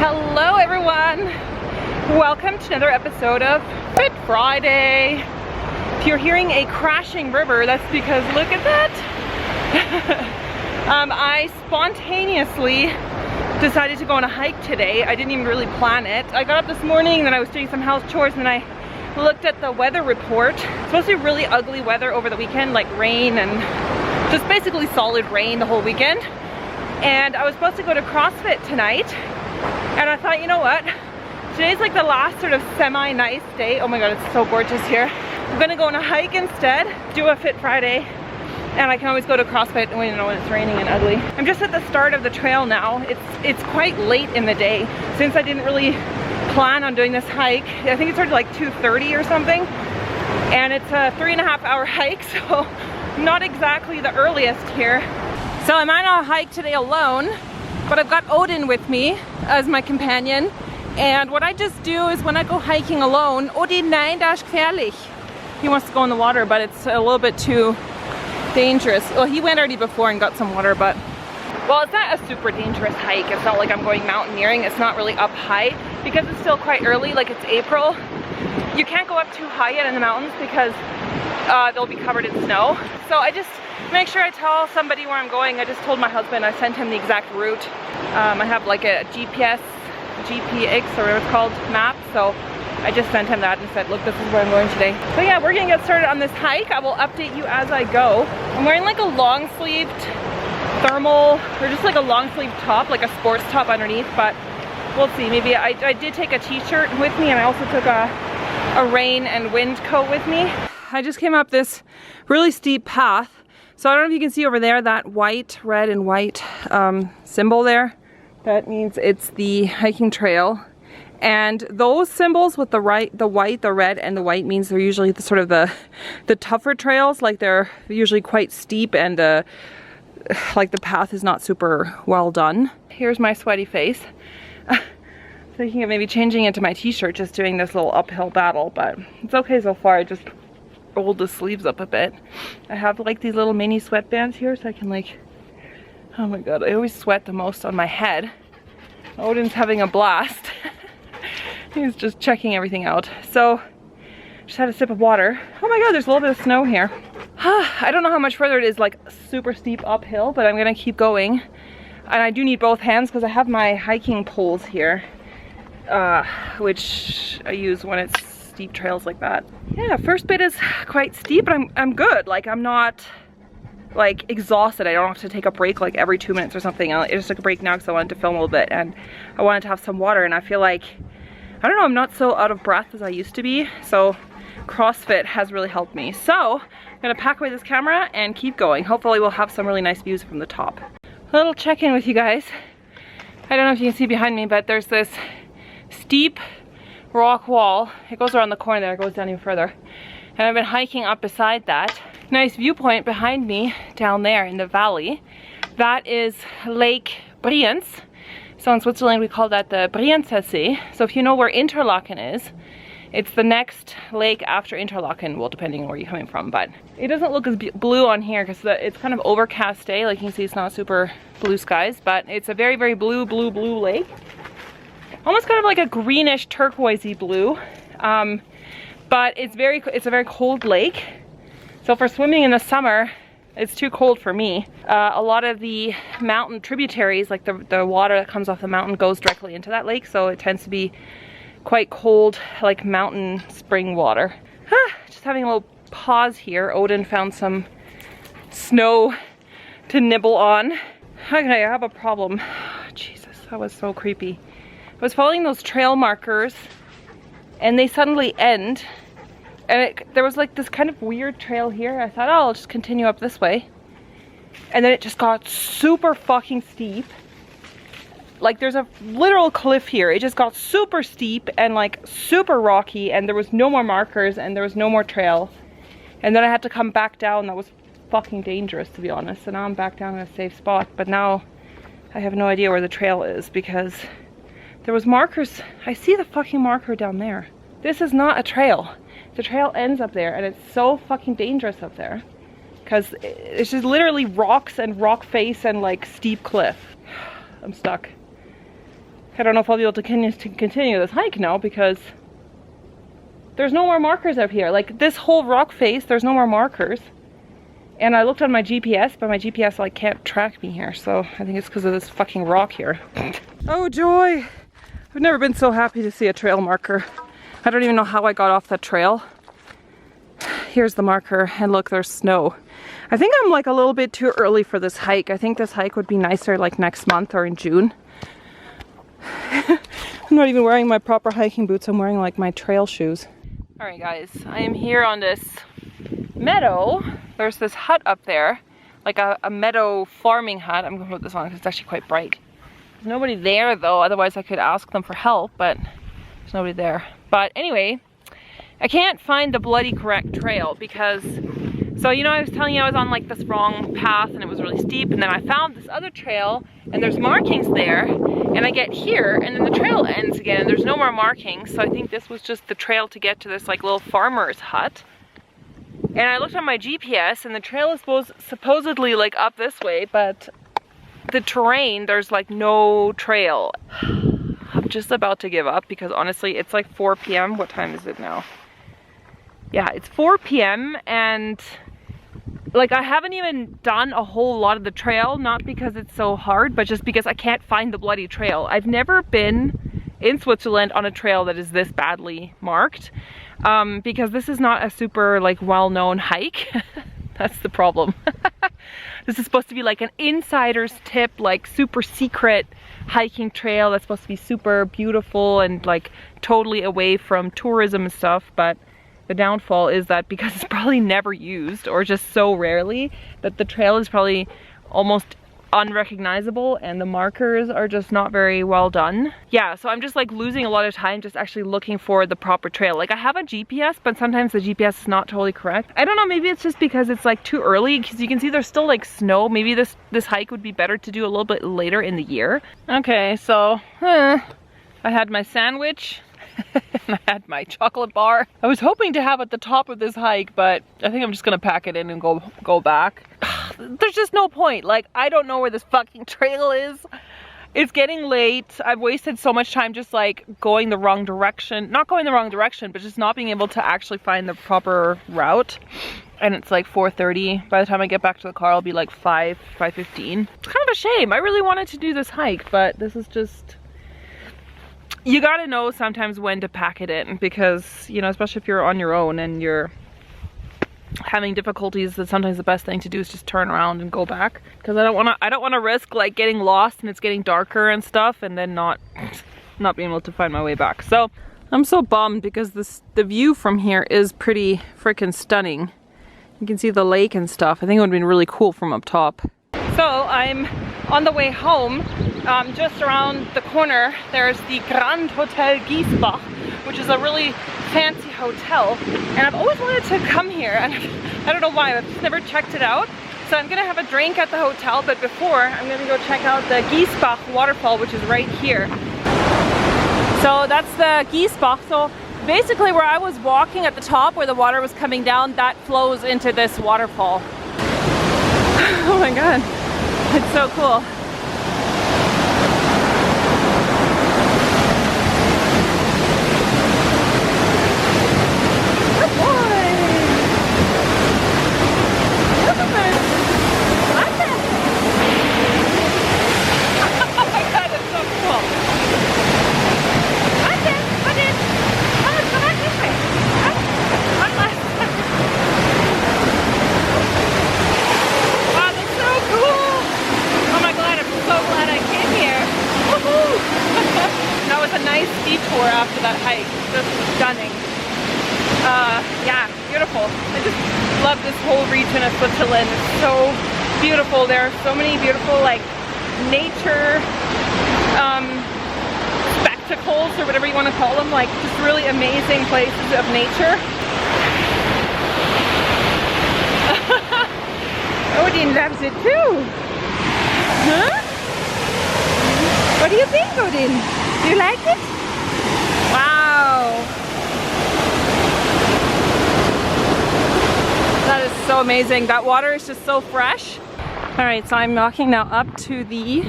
Hello everyone! Welcome to another episode of Fit Friday. If you're hearing a crashing river, that's because look at that! I spontaneously decided to go on a hike today. I didn't even really plan it. I got up this morning and then I was doing some house chores and then I looked at the weather report. It's supposed to be really ugly weather over the weekend, like rain and just basically solid rain the whole weekend. And I was supposed to go to CrossFit tonight. And I thought, you know what? Today's like the last sort of semi-nice day. Oh my god, it's so gorgeous here. I'm gonna go on a hike instead, do a Fit Friday, and I can always go to CrossFit when it's raining and ugly. I'm just at the start of the trail now. It's quite late in the day since I didn't really plan on doing this hike. I think it started like 2:30 or something, and it's a 3.5 hour hike, so not exactly the earliest here. So I'm on a hike today alone, but I've got Odin with me as my companion. And what I just do is when I go hiking alone, Odin, nein, das ist gefährlich. He wants to go in the water, but it's a little bit too dangerous. Well, he went already before and got some water, but well, it's not a super dangerous hike. It's not like I'm going mountaineering. It's not really up high because it's still quite early, like it's April. You can't go up too high yet in the mountains because they'll be covered in snow. So I just make sure I tell somebody where I'm going. I just told my husband, I sent him the exact route. I have like a GPX or whatever it's called map, so I just sent him that and said, look, this is where I'm going today. So yeah, we're gonna get started on this hike. I will update you as I go. I'm wearing like a long sleeved thermal, or just like a long sleeve top, like a sports top underneath, but we'll see. Maybe I did take a t-shirt with me, and I also took a rain and wind coat with me. I just came up this really steep path. So I don't know if you can see over there that white, red and white symbol there. That means it's the hiking trail. And those symbols with the white, the red and the white means they're usually the sort of the tougher trails. Like they're usually quite steep and like the path is not super well done. Here's my sweaty face. Thinking of maybe changing into my t-shirt, just doing this little uphill battle, but it's okay so far. I just rolled the sleeves up a bit. I have like these little mini sweatbands here so I can like, oh my god, I always sweat the most on my head. Odin's having a blast. He's just checking everything out. So just had a sip of water. Oh my god, there's a little bit of snow here. I don't know how much further it is, like super steep uphill, but I'm gonna keep going. And I do need both hands because I have my hiking poles here, which I use when it's steep trails like that. Yeah, first bit is quite steep, but I'm good. Like I'm not like exhausted. I don't have to take a break like every 2 minutes or something. I just took a break now because I wanted to film a little bit and I wanted to have some water, and I feel like, I don't know, I'm not so out of breath as I used to be. So CrossFit has really helped me. So I'm gonna pack away this camera and keep going. Hopefully we'll have some really nice views from the top. A little check-in with you guys. I don't know if you can see behind me, but there's this steep rock wall. It goes around the corner there, it goes down even further. And I've been hiking up beside that. Nice viewpoint behind me down there in the valley. That is Lake Brienz. So in Switzerland we call that the Brienzsee. So if you know where Interlaken is, it's the next lake after Interlaken, well, depending on where you're coming from, but it doesn't look as blue on here because it's kind of overcast day. Like you can see, it's not super blue skies, but it's a very, very blue lake. Almost kind of like a greenish turquoisey blue, but it's a very cold lake. So for swimming in the summer, it's too cold for me. A lot of the mountain tributaries, like the water that comes off the mountain, goes directly into that lake, so it tends to be quite cold, like mountain spring water. Just having a little pause here. Odin found some snow to nibble on. Okay, I have a problem. Jesus, that was so creepy. I was following those trail markers and they suddenly end, and there was like this kind of weird trail here. I thought, oh, I'll just continue up this way, and then it just got super fucking steep. Like there's a literal cliff here. It just got super steep and like super rocky, and there was no more markers and there was no more trail, and then I had to come back down. That was fucking dangerous, to be honest. So now I'm back down in a safe spot, but now I have no idea where the trail is because there was markers. I see the fucking marker down there. This is not a trail. The trail ends up there, and it's so fucking dangerous up there because it's just literally rocks and rock face and like steep cliff. I'm stuck. I don't know if I'll be able to continue this hike now because there's no more markers up here. Like this whole rock face, there's no more markers. And I looked on my GPS, but my GPS like can't track me here. So I think it's because of this fucking rock here. Oh joy! I've never been so happy to see a trail marker. I don't even know how I got off that trail. Here's the marker, and look, there's snow. I think I'm like a little bit too early for this hike. I think this hike would be nicer like next month or in June. I'm not even wearing my proper hiking boots. I'm wearing like my trail shoes. Alright guys, I am here on this meadow. There's this hut up there, like a meadow farming hut. I'm gonna put this on because it's actually quite bright. There's nobody there though, otherwise I could ask them for help, but there's nobody there. But anyway, I can't find the bloody correct trail because, so you know I was telling you I was on like this wrong path and it was really steep, and then I found this other trail and there's markings there, and I get here and then the trail ends again and there's no more markings. So I think this was just the trail to get to this like little farmer's hut. And I looked on my GPS and the trail is supposedly like up this way, but the terrain, there's like no trail. I'm just about to give up because honestly it's like 4 p.m. What time is it now? Yeah, it's 4 p.m. and like I haven't even done a whole lot of the trail, not because it's so hard, but just because I can't find the bloody trail. I've never been in Switzerland on a trail that is this badly marked, because this is not a super like well-known hike. That's the problem. This is supposed to be like an insider's tip, like super secret hiking trail that's supposed to be super beautiful and like totally away from tourism and stuff, but the downfall is that because it's probably never used or just so rarely, that the trail is probably almost unrecognizable and the markers are just not very well done. Yeah, so I'm just like losing a lot of time just actually looking for the proper trail. Like I have a GPS, but sometimes the GPS is not totally correct. I don't know, maybe it's just because it's like too early, because you can see there's still like snow. Maybe this hike would be better to do a little bit later in the year. Okay, so I had my sandwich. I had my chocolate bar. I was hoping to have at the top of this hike, but I think I'm just gonna pack it in and go back. There's just no point. Like, I don't know where this fucking trail is. It's getting late. I've wasted so much time just like going the wrong direction. Not going the wrong direction, but just not being able to actually find the proper route. And it's like 4:30. By the time I get back to the car, I'll be like 5:15. It's kind of a shame. I really wanted to do this hike, but this is just... You gotta know sometimes when to pack it in, because, you know, especially if you're on your own and you're having difficulties, that sometimes the best thing to do is just turn around and go back. Because I don't wanna risk like getting lost and it's getting darker and stuff and then not being able to find my way back. So I'm so bummed because the view from here is pretty freaking stunning. You can see the lake and stuff. I think it would have been really cool from up top. So I'm on the way home. Just around the corner there's the Grand Hotel Giessbach, which is a really fancy hotel, and I've always wanted to come here, and I don't know why, I've just never checked it out. So I'm gonna have a drink at the hotel, but before I'm gonna go check out the Giessbach waterfall, which is right here. So that's the Giessbach. So basically where I was walking at the top where the water was coming down, that flows into this waterfall. Oh my god, it's so cool. After that hike, just stunning. Yeah, beautiful. I just love this whole region of Switzerland. It's so beautiful. There are so many beautiful like nature spectacles or whatever you want to call them, like just really amazing places of nature. Odin loves it too. Huh? What do you think, Odin? Do you like it? Wow. That is so amazing. That water is just so fresh. All right, so I'm walking now up to the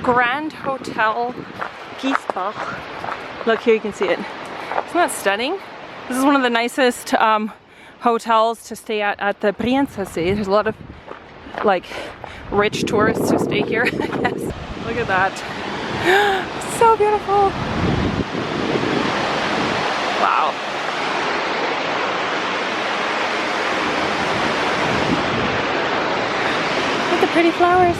Grand Hotel Giessbach. Look, here you can see it. Isn't that stunning? This is one of the nicest hotels to stay at the Brienz. There's a lot of like rich tourists who stay here, I guess. Look at that. So beautiful. Wow. Look at the pretty flowers.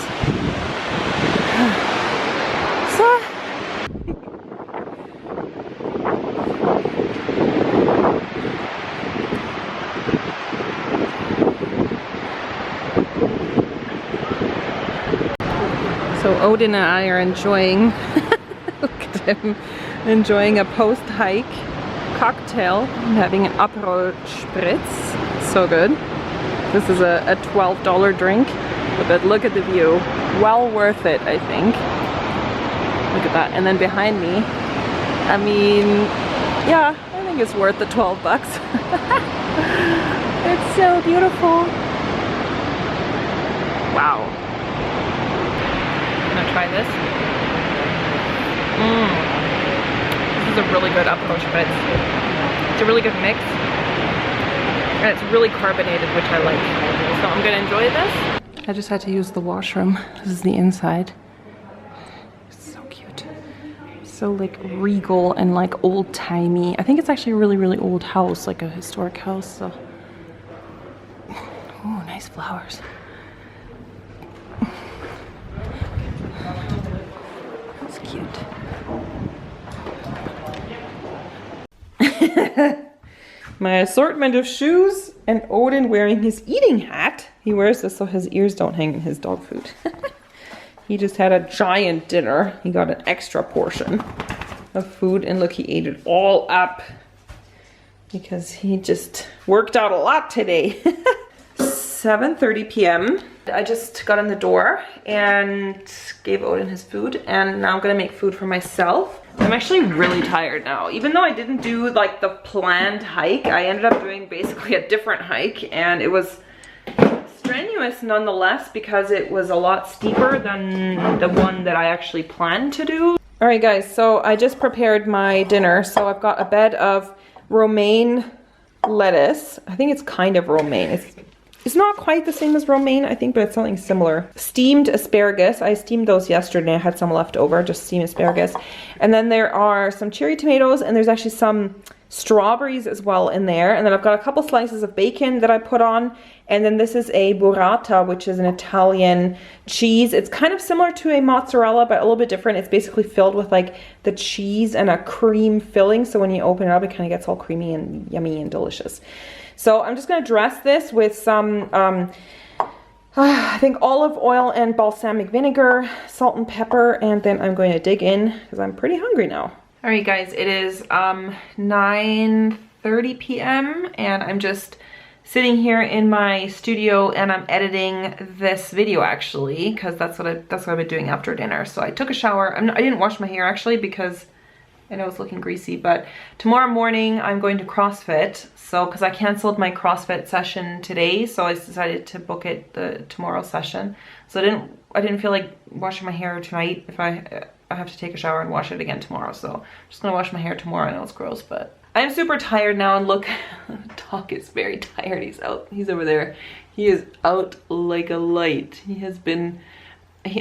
So Odin and I are enjoying, look at him, enjoying a post-hike cocktail. I'm having an Aperol Spritz, so good. This is a $12 drink, but look at the view. Well worth it, I think. Look at that, and then behind me, I mean, yeah, I think it's worth the 12 bucks. It's so beautiful. Wow. Try this. This is a really good Aperol Spritz. It's a really good mix, and it's really carbonated, which I like. So I'm gonna enjoy this. I just had to use the washroom. This is the inside. It's so cute. So like regal and like old-timey. I think it's actually a really, really old house, like a historic house. So, oh, nice flowers. Cute. My assortment of shoes and Odin wearing his eating hat. He wears this so his ears don't hang in his dog food. He just had a giant dinner. He got an extra portion of food and look, he ate it all up because he just worked out a lot today. 7:30 p.m. I just got in the door and gave Odin his food, and now I'm gonna make food for myself. I'm actually really tired now. Even though I didn't do like the planned hike, I ended up doing basically a different hike, and it was strenuous nonetheless because it was a lot steeper than the one that I actually planned to do. All right guys, so I just prepared my dinner. So I've got a bed of romaine lettuce. I think it's kind of romaine. It's not quite the same as romaine, I think, but it's something similar. Steamed asparagus. I steamed those yesterday. I had some left over, just steamed asparagus. And then there are some cherry tomatoes, and there's actually some strawberries as well in there. And then I've got a couple slices of bacon that I put on. And then this is a burrata, which is an Italian cheese. It's kind of similar to a mozzarella, but a little bit different. It's basically filled with like the cheese and a cream filling. So when you open it up, it kind of gets all creamy and yummy and delicious. So I'm just gonna dress this with some, I think olive oil and balsamic vinegar, salt and pepper, and then I'm going to dig in because I'm pretty hungry now. All right guys, it is 9:30 p.m. and I'm just sitting here in my studio and I'm editing this video actually, because that's what I've been doing after dinner. So I took a shower. I didn't wash my hair actually because I know it's looking greasy, but tomorrow morning I'm going to CrossFit. So, because I canceled my CrossFit session today, so I decided to book it the tomorrow session. So I didn't feel like washing my hair tonight if I have to take a shower and wash it again tomorrow. So I'm just gonna wash my hair tomorrow. I know it's gross, but I'm super tired now, and look, Doc is very tired. He's over there. He is out like a light. He has been,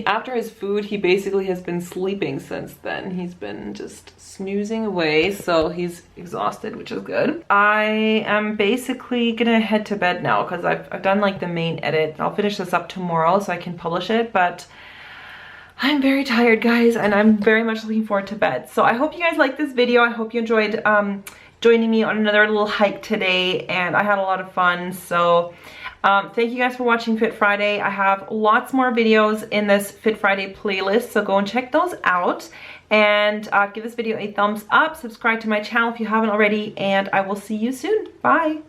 after his food, he basically has been sleeping since then. He's been just snoozing away, so he's exhausted, which is good. I am basically gonna head to bed now because I've done like the main edit. I'll finish this up tomorrow so I can publish it, but I'm very tired guys, and I'm very much looking forward to bed. So I hope you guys liked this video. I hope you enjoyed joining me on another little hike today, and I had a lot of fun. So thank you guys for watching Fit Friday. I have lots more videos in this Fit Friday playlist, so go and check those out. And give this video a thumbs up, subscribe to my channel if you haven't already, and I will see you soon. Bye.